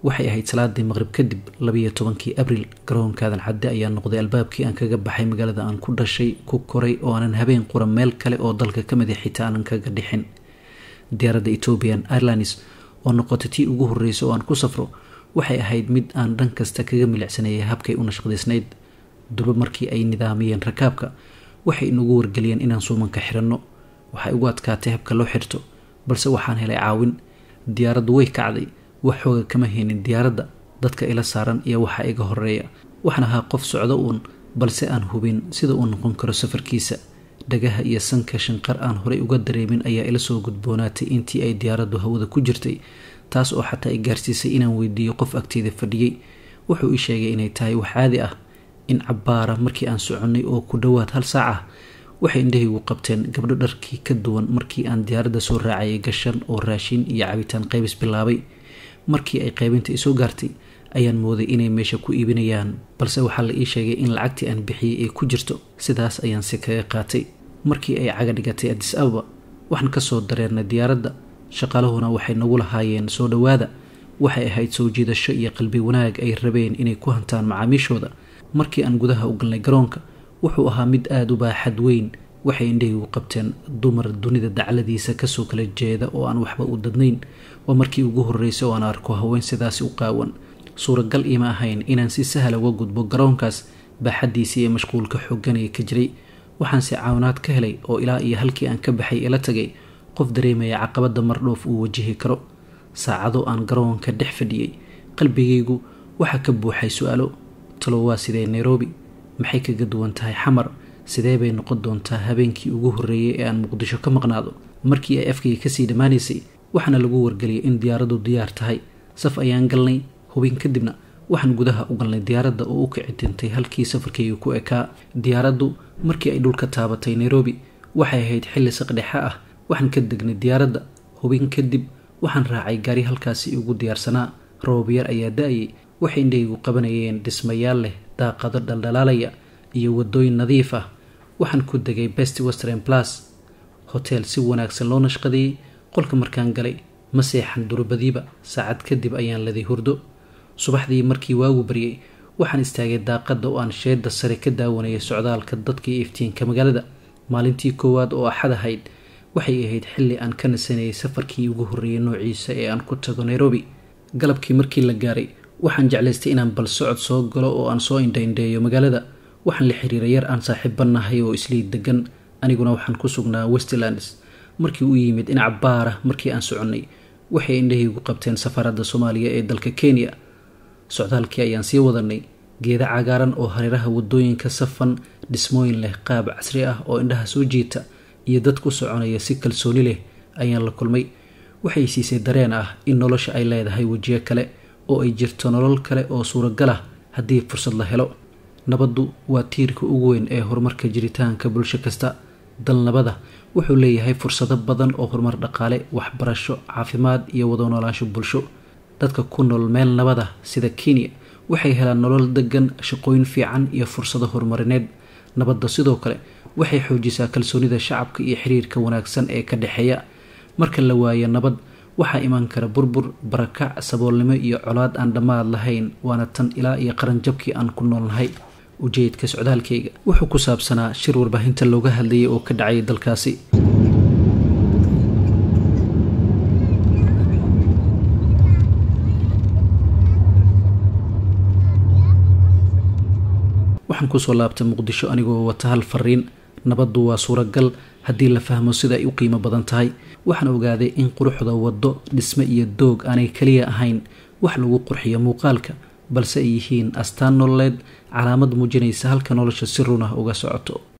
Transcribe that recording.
waxay ahayd salaadii maqrib kadib 12 abriil garoonkaadan cadde ayaa noqday albaabkii aan kaga baxay magaalada aan ku dhashay ku koray oo aanan habeen qura meel kale oo dalka ka mid ah xitaa aanan kaga dhixin diyaaradda Ethiopian Airlines oo noqotay tii ugu horreysay oo aan ku safro waxay ahayd mid aan dhan kasta kaga milicsanayay habkay u nashqadeysnayd durba markii ay nidaamiyeen rakaabka waxay inagu wargeliyeen inaan suumanka xiranno waxay ugu adkaatay habka loo xirto balse waxaan helay caawin diyaaraddu way kacday wax xooga kama heenin diyaaradda dadka ila saaran iyo waxa iga horeeya waxaan ahaa qof socdo uun balse aan hubin sida uu noqon karo safarkiisa dhagaha iyo sanka shanqar aan horey uga dareemin ayaa ila soo gudboonaatay intii ay diyaaraddu hawada ku jirtay taas oo xataa ay gaarsiisay inaan weydiiyo qof agteeda fadhiyay wuxuu ii sheegay inay tahay wax caadi ah in cabbaara markii aan soconnay oo ku dhowaad hal saac ah waxay indhahaygu qabteen gabdho dharkii ka duwan markii aan diyaaradda soo raacayay gashan oo raashin iyo cabitaan qaybis bilaabay markii ay qaybinta isoo gaartay ayaan mooday inay meesha ku iibinayaan balse waxaa la ii sheegay in lacagtii aan bixiyay ay ku jirto sidaas ayaan si kaga qaatay markii ay caga dhigatay Addis Ababa waxaan ka soo dareernay diyaaradda shaqaalahuna waxay nagu lahaayeen soo dhawaada waxay ahayd soo jiidasho iyo qalbi wanaag ay rabeen inay ku hantaan macaamiishooda markii aan gudaha u galnay garoonka wuxuu ahaa mid aad u baaxad weyn waxay indhahaygu qabteen dumar dunida dacladiisa kasoo kala jeeda oo aan waxba u dadnayn waa markii ugu horreysay oo aan arko haween sidaasi u qaawan suuragal ima ahayn inaan si sahal uga gudbo garoonkaas baaxadiisa iyo mashquulka xooggan ee ka jiray waxaan si caawinaad ka helay oo ilaa iyo halkii aan ka baxay ila tagay qof dareemaya caqabada mardhoof uu wajihi karo saacado aan garoonka dhex fadhiyay qalbigaygu waxa ka buuxay su'aalo talo waa sidee Nairobi maxay kaga duwan tahay xamar sidee bay noqon doontaa habeenkii ugu horreeyay ee aan Muqdisho ka maqnaado markii ay afkayga ka sii dhamaanaysay waxaana lagu wargeliyay in diyaaraddu diyaar tahay saf ayaan galnay hubin kadibna waxaan gudaha u galnay diyaaradda oo u kici dintay halkii safarkaygu ku ekaa diyaaraddu markii ay dhulka taabatay Nairobi waxay ahayd xilli saqdhexa ah waxaan ka degnay diyaaradda hubin kadib waxaan raacay gaari halkaasi ugu diyaarsanaa roob yar ayaa da'ayay waxay indhaygu qabanayeen dhismayaal leh daaqado dhaldhalaalaya iyo wadooyin nadiif ah waxaan ku degay Best Western Plus hotel si wanaagsan loo nashqadeeyay qolka markaan galay ma seexan durbadiiba saacad kadib ayaan laday hurdo subaxdii markii waagu baryay waxaan istaagay daaqada oo aan sheeda sare ka daawanayay socdaalka dadkii iftiinka magaalada maalintii koowaad oo axad ahayd waxay ahayd xilli aan ka nasanayay safarkii ugu horreeyay noociisa ee aan ku tago Nairobi galabkii markii la gaaray waxaan jeclaystay inaan bal socod soo galo oo aan soo indhayndeeyo magaalada waxaan la xiriiray yar aan saaxiibanahay oo isli degan aniguna waxaan ku sugnaa Westlands markii uu yimid in cabbaara markii aan soconnay waxay indhahaygu qabteen safaradda Soomaaliya ee dalka Kenya socdaalkii ayaan sii wadanay geeda cagaaran oo hareeraha wadooyinka safan dhismooyin leh qaab casri ah oo indhaha soo jiita iyo dad ku soconaya si kalsooni leh ayaan la kulmay waxay siisay dareen ah in nolosha ay leedahay wajiyo kale oo ay jirto nolol kale oo suuragal ah haddii fursad la helo nabaddu waa tiirka ugu weyn ee horumarka jiritaanka bulsho kasta dal nabada wuxuu leeyahay fursado badan oo horumar dhaqaale waxbarasho caafimaad iyo wada noolaansho bulsho dadka ku nool meel nabada sida Kenya waxay helaan nolol degan shaqooyin fiican iyo fursado horumarineed nabadda sidoo kale waxay xoojisaa kalsoonida shacabka iyo xiriirka wanaagsan ee ka dhaxeeya marka la waayo nabad waxaa iman kara burbur barakac saboolnimo iyo colaad aan dhammaad lahayn waana tan ilaa iyo qaran jabkii aan ku noolnahay ujeedka socdaalkayga wuxuu ku saabsanaa shir warbaahinta looga hadlayay oo ka dhacay dalkaasi waxaan ku soo laabtay Muqdisho anigoo wata hal fariin nabaddu waa suuragal haddii la fahmo sida ay u qiimo badan tahay waxaan ogaaday in quruxda wado dhisme iyo doog aanay kaliya ahayn wax lagu qurxiyo muuqaalka balse ay yihiin astaan nololeed calaamad muujinaysa halka nolosha si run ah uga socoto